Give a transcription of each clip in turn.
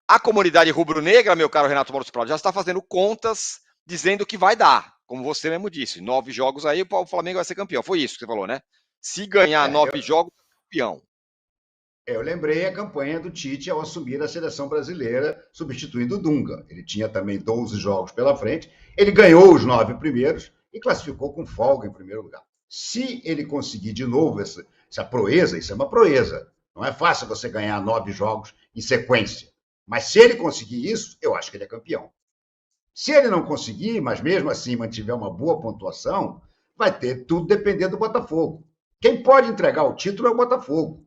A comunidade rubro-negra, meu caro Renato Maurício Prado, já está fazendo contas dizendo que vai dar, como você mesmo disse. 9 jogos aí, o Flamengo vai ser campeão. Foi isso que você falou, né? Se ganhar 9 jogos, é campeão. Eu lembrei a campanha do Tite ao assumir a seleção brasileira, substituindo o Dunga. Ele tinha também 12 jogos pela frente, ele ganhou os 9 primeiros e classificou com folga em primeiro lugar. Se ele conseguir de novo essa proeza, isso é uma proeza. Não é fácil você ganhar 9 jogos em sequência. Mas se ele conseguir isso, eu acho que ele é campeão. Se ele não conseguir, mas mesmo assim mantiver uma boa pontuação, vai ter tudo depender do Botafogo. Quem pode entregar o título é o Botafogo.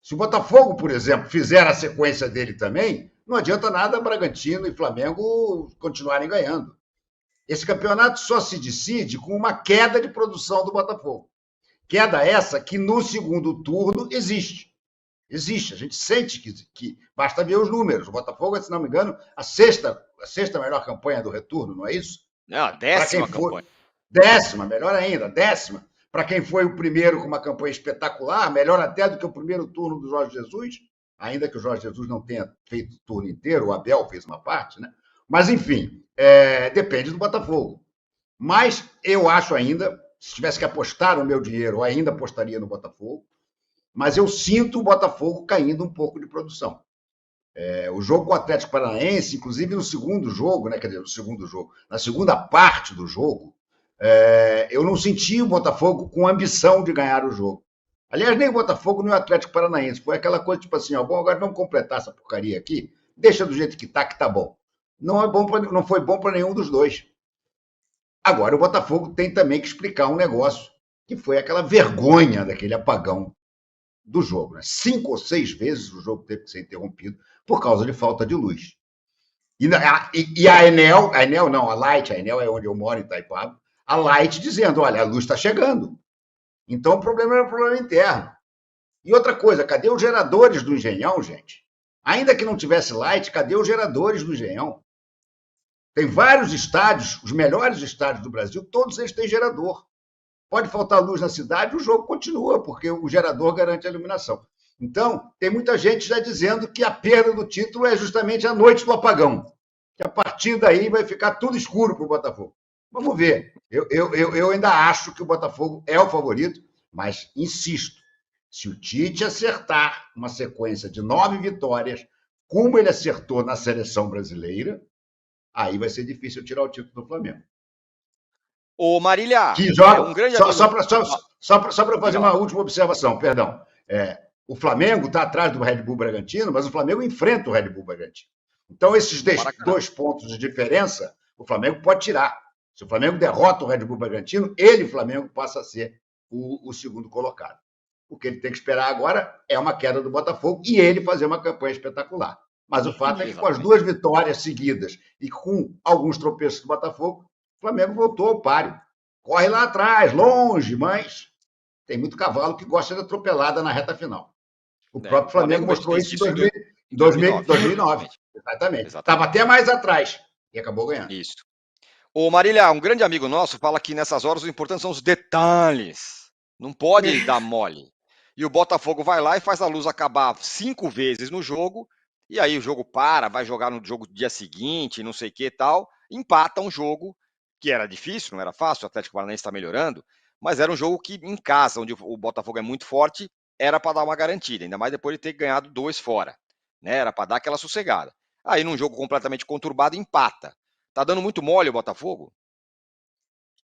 Se o Botafogo, por exemplo, fizer a sequência dele também, não adianta nada Bragantino e Flamengo continuarem ganhando. Esse campeonato só se decide com uma queda de produção do Botafogo. Queda essa que no segundo turno existe. Existe, a gente sente que basta ver os números. O Botafogo, se não me engano, a sexta melhor campanha do retorno, não é isso? Não, a 10ª campanha. 10ª, melhor ainda, 10ª. Para quem foi o primeiro com uma campanha espetacular, melhor até do que o primeiro turno do Jorge Jesus, ainda que o Jorge Jesus não tenha feito o turno inteiro, o Abel fez uma parte, né? Mas, enfim, depende do Botafogo. Mas eu acho ainda, se tivesse que apostar o meu dinheiro, eu ainda apostaria no Botafogo, mas eu sinto o Botafogo caindo um pouco de produção. O jogo com o Atlético Paranaense, inclusive no segundo jogo, né? Quer dizer, no segundo jogo, na segunda parte do jogo, eu não senti o Botafogo com ambição de ganhar o jogo. Aliás, nem o Botafogo, nem o Atlético Paranaense. Foi aquela coisa tipo assim, ó, bom, agora vamos completar essa porcaria aqui, deixa do jeito que tá bom. Não foi bom para nenhum dos dois. Agora, o Botafogo tem também que explicar um negócio, que foi aquela vergonha daquele apagão do jogo. Né? 5 ou 6 vezes o jogo teve que ser interrompido por causa de falta de luz. E a Enel não, a Light, a Enel é onde eu moro, em Itaipava, a Light dizendo, olha, a luz está chegando. Então o problema era um problema interno. E outra coisa, cadê os geradores do Engenhão, gente? Ainda que não tivesse Light, cadê os geradores do Engenhão? Tem vários estádios, os melhores estádios do Brasil, todos eles têm gerador. Pode faltar luz na cidade, o jogo continua, porque o gerador garante a iluminação. Então, tem muita gente já dizendo que a perda do título é justamente a noite do apagão, que a partir daí vai ficar tudo escuro para o Botafogo. Vamos ver. Eu ainda acho que o Botafogo é o favorito, mas insisto, se o Tite acertar uma sequência de 9 vitórias, como ele acertou na seleção brasileira, aí vai ser difícil tirar o título do Flamengo. Ô, Marília, que joga, um grande só para fazer uma última observação, perdão. O Flamengo está atrás do Red Bull Bragantino, mas o Flamengo enfrenta o Red Bull Bragantino. Então, esses 2 pontos de diferença, o Flamengo pode tirar. Se o Flamengo derrota o Red Bull Bragantino, ele, o Flamengo, passa a ser o segundo colocado. O que ele tem que esperar agora é uma queda do Botafogo e ele fazer uma campanha espetacular. Mas o fato é que com as 2 vitórias seguidas e com alguns tropeços do Botafogo, o Flamengo voltou ao páreo. Corre lá atrás, longe, mas tem muito cavalo que gosta de atropelada na reta final. O próprio Flamengo mostrou isso em 2009. Exatamente. Estava até mais atrás e acabou ganhando. Isso. Ô, Marília, um grande amigo nosso fala que nessas horas o importante são os detalhes. Não pode dar mole. E o Botafogo vai lá e faz a luz acabar 5 vezes no jogo, e aí o jogo para, vai jogar no jogo do dia seguinte, não sei o que e tal, empata um jogo que era difícil, não era fácil, o Atlético Paranaense está melhorando, mas era um jogo que em casa, onde o Botafogo é muito forte, era para dar uma garantida, ainda mais depois de ter ganhado 2 fora, né? Era para dar aquela sossegada. Aí num jogo completamente conturbado, empata. Tá dando muito mole o Botafogo?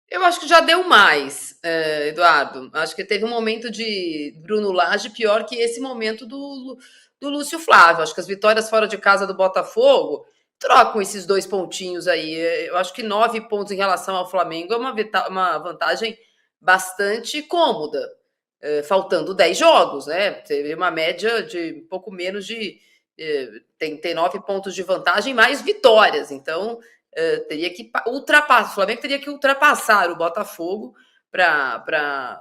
Eu acho que já deu mais, Eduardo. Acho que teve um momento de Bruno Lage pior que esse momento do Lúcio Flávio. Acho que as vitórias fora de casa do Botafogo trocam esses 2 pontinhos aí. Eu acho que 9 pontos em relação ao Flamengo é uma vantagem bastante cômoda, faltando 10 jogos, né? Teve uma média de pouco menos de... tem 9 pontos de vantagem, mais vitórias. Então, teria que ultrapassar, o Flamengo teria que ultrapassar o Botafogo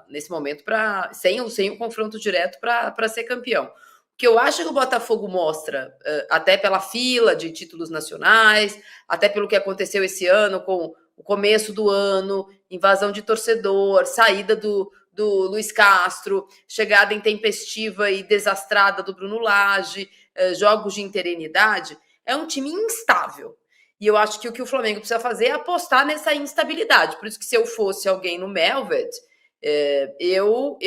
nesse momento, sem o confronto direto para ser campeão. O que eu acho que o Botafogo mostra, até pela fila de títulos nacionais, até pelo que aconteceu esse ano com o começo do ano, invasão de torcedor, saída do Luiz Castro, chegada intempestiva e desastrada do Bruno Lage, jogos de interinidade, é um time instável. E eu acho que o Flamengo precisa fazer é apostar nessa instabilidade. Por isso que se eu fosse alguém no Melvet, eu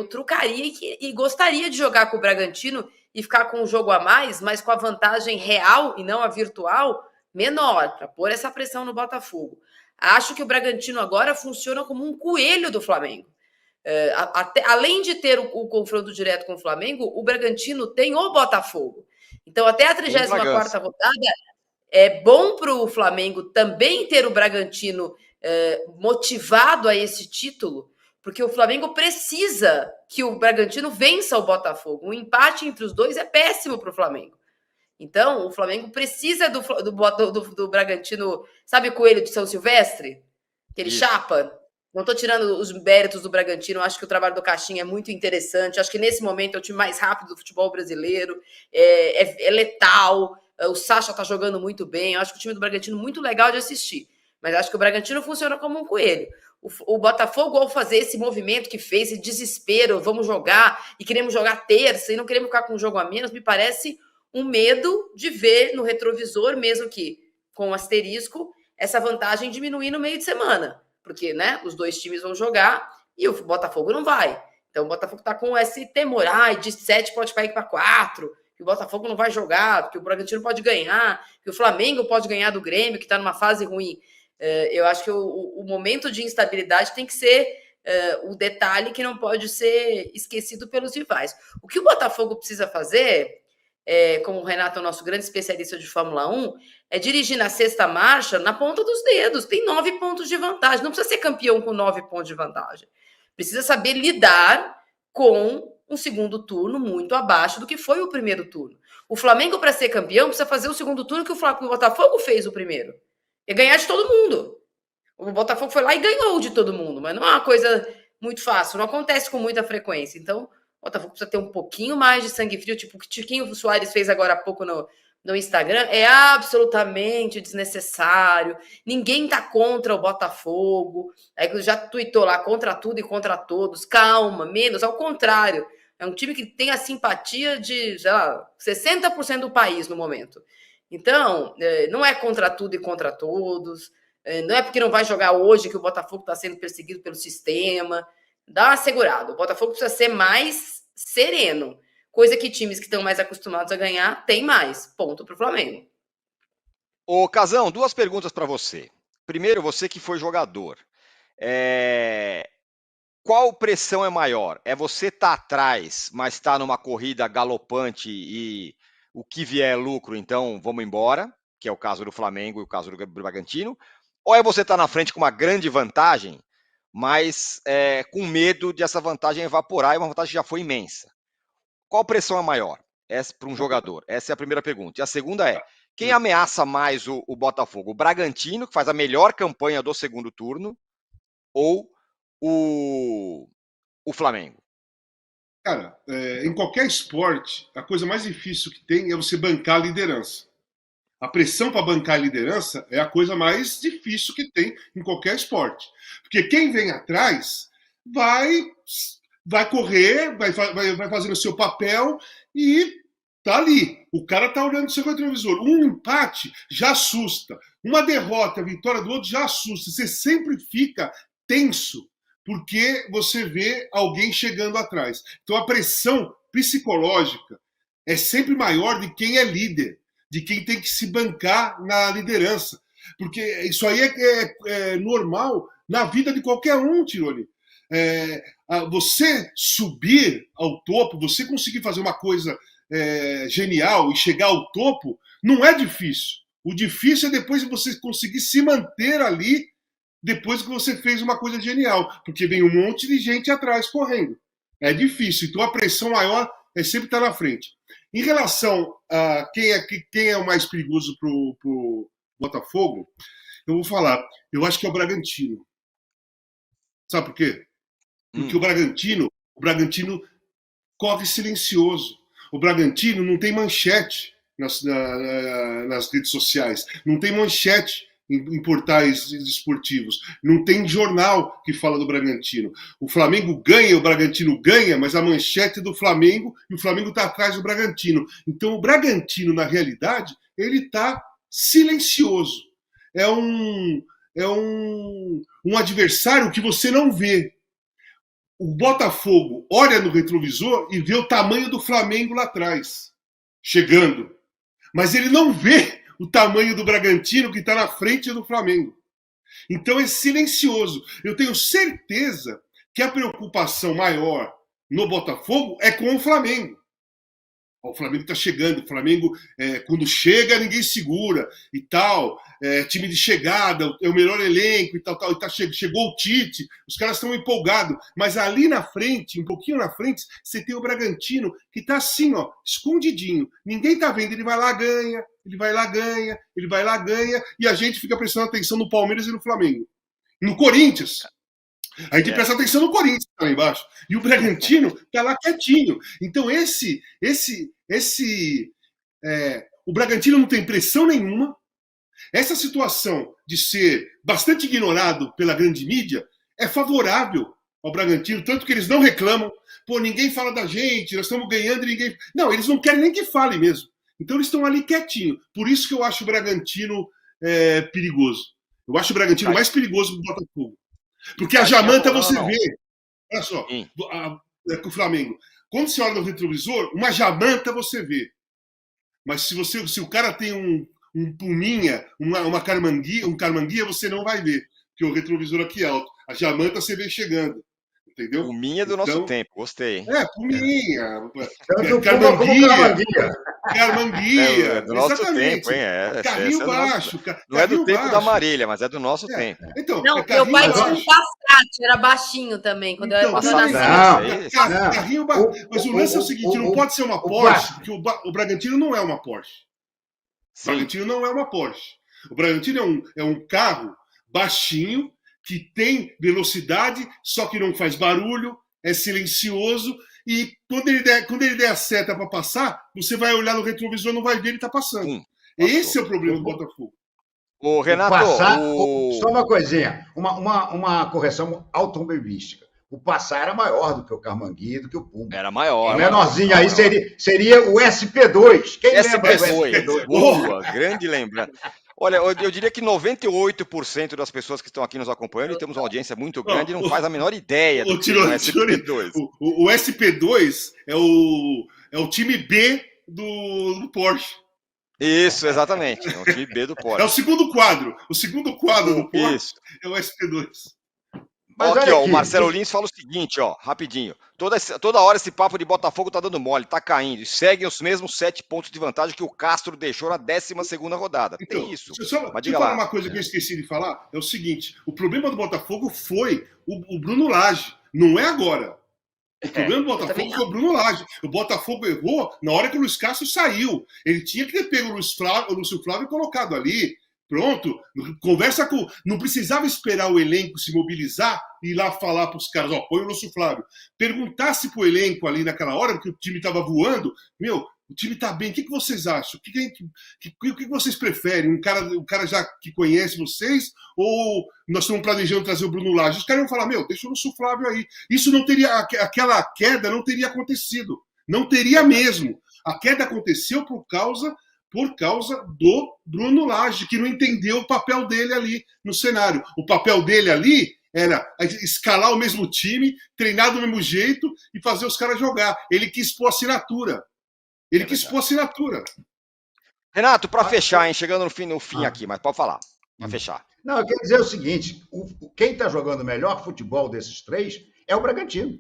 trucaria e gostaria de jogar com o Bragantino e ficar com um jogo a mais, mas com a vantagem real e não a virtual menor, para pôr essa pressão no Botafogo. Acho que o Bragantino agora funciona como um coelho do Flamengo. Além de ter o confronto direto com o Flamengo, o Bragantino tem o Botafogo. Então, até a 34ª rodada, é bom para o Flamengo também ter o Bragantino motivado a esse título, porque o Flamengo precisa que o Bragantino vença o Botafogo. Um empate entre os dois é péssimo para o Flamengo. Então, o Flamengo precisa do Bragantino, sabe o coelho de São Silvestre? Aquele chapa? Não estou tirando os méritos do Bragantino, acho que o trabalho do Caixinha é muito interessante, acho que nesse momento é o time mais rápido do futebol brasileiro, é letal, o Sacha está jogando muito bem, eu acho que o time do Bragantino é muito legal de assistir, mas acho que o Bragantino funciona como um coelho. O Botafogo, ao fazer esse movimento que fez, esse desespero, vamos jogar, e queremos jogar terça, e não queremos ficar com um jogo a menos, me parece um medo de ver no retrovisor, mesmo que com asterisco, essa vantagem diminuir no meio de semana. Porque, né, os dois times vão jogar e o Botafogo não vai. Então, o Botafogo está com esse temor. De 7 pode cair para 4, que o Botafogo não vai jogar, que o Bragantino pode ganhar, que o Flamengo pode ganhar do Grêmio, que está numa fase ruim. Eu acho que o momento de instabilidade tem que ser o detalhe que não pode ser esquecido pelos rivais. O que o Botafogo precisa fazer, como o Renato é o nosso grande especialista de Fórmula 1, é dirigir na sexta marcha na ponta dos dedos. Tem 9 pontos de vantagem. Não precisa ser campeão com 9 pontos de vantagem. Precisa saber lidar com um segundo turno muito abaixo do que foi o primeiro turno. O Flamengo, para ser campeão, precisa fazer o segundo turno que o Botafogo fez o primeiro. É ganhar de todo mundo. O Botafogo foi lá e ganhou de todo mundo, mas não é uma coisa muito fácil, não acontece com muita frequência. Então, o Botafogo precisa ter um pouquinho mais de sangue frio, tipo o que o Tiquinho Soares fez agora há pouco no Instagram, é absolutamente desnecessário. Ninguém tá contra o Botafogo. Aí já tuitou lá contra tudo e contra todos. Calma, menos, ao contrário. É um time que tem a simpatia de, sei lá, 60% do país no momento. Então, não é contra tudo e contra todos. Não é porque não vai jogar hoje que o Botafogo está sendo perseguido pelo sistema. Dá uma segurada. O Botafogo precisa ser mais sereno. Coisa que times que estão mais acostumados a ganhar têm mais. Ponto para o Flamengo. Ô, Casão, 2 perguntas para você. Primeiro, você que foi jogador. Qual pressão é maior? É você estar atrás, mas estar numa corrida galopante e o que vier é lucro, então vamos embora, que é o caso do Flamengo e o caso do Bragantino? Ou é você estar na frente com uma grande vantagem, mas com medo de essa vantagem evaporar e uma vantagem que já foi imensa? Qual pressão é maior? Essa para um jogador? Essa é a primeira pergunta. E a segunda é, quem ameaça mais o Botafogo? O Bragantino, que faz a melhor campanha do segundo turno, ou o Flamengo? Cara, em qualquer esporte, a coisa mais difícil que tem é você bancar a liderança. A pressão para bancar a liderança é a coisa mais difícil que tem em qualquer esporte. Porque quem vem atrás vai correr, vai fazendo o seu papel e tá ali. O cara tá olhando o seu retrovisor. Um empate já assusta. Uma derrota, a vitória do outro já assusta. Você sempre fica tenso porque você vê alguém chegando atrás. Então a pressão psicológica é sempre maior de quem é líder, de quem tem que se bancar na liderança. Porque isso aí é normal na vida de qualquer um, Tironi. Você subir ao topo, você conseguir fazer uma coisa genial e chegar ao topo, não é difícil. O difícil é depois você conseguir se manter ali depois que você fez uma coisa genial, porque vem um monte de gente atrás correndo. É difícil, então a pressão maior é sempre estar na frente. Em relação a quem é o mais perigoso pro Botafogo, eu vou falar, eu acho que é o Bragantino. Sabe por quê? Porque o Bragantino corre silencioso. O Bragantino não tem manchete nas redes sociais, não tem manchete em portais esportivos, não tem jornal que fala do Bragantino. O Flamengo ganha, o Bragantino ganha, mas a manchete é do Flamengo e o Flamengo está atrás do Bragantino. Então o Bragantino, na realidade, ele está silencioso. É um adversário que você não vê. O Botafogo olha no retrovisor e vê o tamanho do Flamengo lá atrás, chegando. Mas ele não vê o tamanho do Bragantino que está na frente do Flamengo. Então é silencioso. Eu tenho certeza que a preocupação maior no Botafogo é com o Flamengo. O Flamengo está chegando, o Flamengo, quando chega, ninguém segura e tal. Time de chegada, é o melhor elenco e tal. E chegou o Tite, os caras estão empolgados. Mas ali na frente, um pouquinho na frente, você tem o Bragantino, que está assim, ó, escondidinho. Ninguém está vendo, ele vai lá, ganha, ele vai lá, ganha, ele vai lá, ganha. E a gente fica prestando atenção no Palmeiras e no Flamengo. No Corinthians. A gente presta atenção no Corinthians, tá lá embaixo. E o Bragantino tá lá quietinho. Então, o Bragantino não tem pressão nenhuma. Essa situação de ser bastante ignorado pela grande mídia é favorável ao Bragantino, tanto que eles não reclamam. Pô, ninguém fala da gente, nós estamos ganhando e ninguém... Não, eles não querem nem que fale mesmo. Então, eles estão ali quietinho. Por isso que eu acho o Bragantino perigoso. Eu acho o Bragantino mais perigoso do Botafogo. Porque a Jamanta você vê, olha só, com o Flamengo. Quando você olha no retrovisor, uma Jamanta você vê. Mas se o cara tem um Puminha, um Carmanguia, você não vai ver. Porque o retrovisor aqui é alto. A Jamanta você vê chegando. Entendeu? Puminha do nosso tempo, gostei. Puminha. Carmanguia. Do nosso tempo, hein? Carrinho baixo. Não é do tempo da Marília, mas é do nosso tempo. Então, não, meu pai tinha um Passat, era baixinho também, quando eu nasci. Carrinho baixo. Mas o lance é o seguinte, não pode ser uma Porsche, porque o Bragantino não é uma Porsche. O Bragantino não é uma Porsche. O Bragantino é um carro baixinho, que tem velocidade, só que não faz barulho, é silencioso, e quando ele der a seta para passar, você vai olhar no retrovisor e não vai ver ele tá passando. Esse é o problema do Botafogo. Ô, Renato... Só uma coisinha, uma correção automobilística. O Passat era maior do que o Carmanguia, do que o Puma. Era maior. O menorzinho aí seria o SP2. Quem lembra do SP2? Boa, grande lembrança. Olha, eu diria que 98% das pessoas que estão aqui nos acompanhando, e temos uma audiência muito grande, não faz a menor ideia do que é o SP2. O SP2 é o time B do Porsche. Isso, exatamente. É o time B do Porsche. É o segundo quadro. O segundo quadro do Porsche é o SP2. Mas aqui, ó, o Marcelo Lins fala o seguinte, ó, rapidinho. Toda hora esse papo de Botafogo tá dando mole, tá caindo. E seguem os mesmos 7 pontos de vantagem que o Castro deixou na 12ª rodada. Então, tem isso. Deixa eu falar uma coisa que eu esqueci de falar. É o seguinte, o problema do Botafogo foi o Bruno Lage. Não é agora. O problema do Botafogo foi o Bruno Lage. O Botafogo errou na hora que o Luiz Castro saiu. Ele tinha que ter pego o Lúcio Flávio e colocado ali. Pronto, conversa com... Não precisava esperar o elenco se mobilizar e ir lá falar para os caras, ó, põe o Lúcio Flávio. Perguntasse para o elenco ali naquela hora, porque o time estava voando, o time está bem, o que vocês acham? O que vocês preferem? Um cara já que conhece vocês? Ou nós estamos planejando trazer o Bruno Lage? Os caras iam falar, deixa o Lúcio Flávio aí. Isso não teria... Aquela queda não teria acontecido. Não teria mesmo. A queda aconteceu por causa do Bruno Lage, que não entendeu o papel dele ali no cenário. O papel dele ali era escalar o mesmo time, treinar do mesmo jeito e fazer os caras jogar. Ele quis pôr assinatura. Renato, para fechar, hein, chegando no fim aqui, mas pode falar, para fechar. Não, eu quero dizer o seguinte, quem está jogando o melhor futebol desses três é o Bragantino.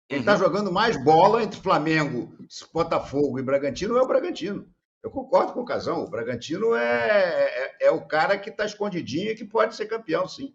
Quem está jogando mais bola entre Flamengo, Botafogo e Bragantino é o Bragantino. Eu concordo com o Casão. O Bragantino é o cara que está escondidinho e que pode ser campeão, sim.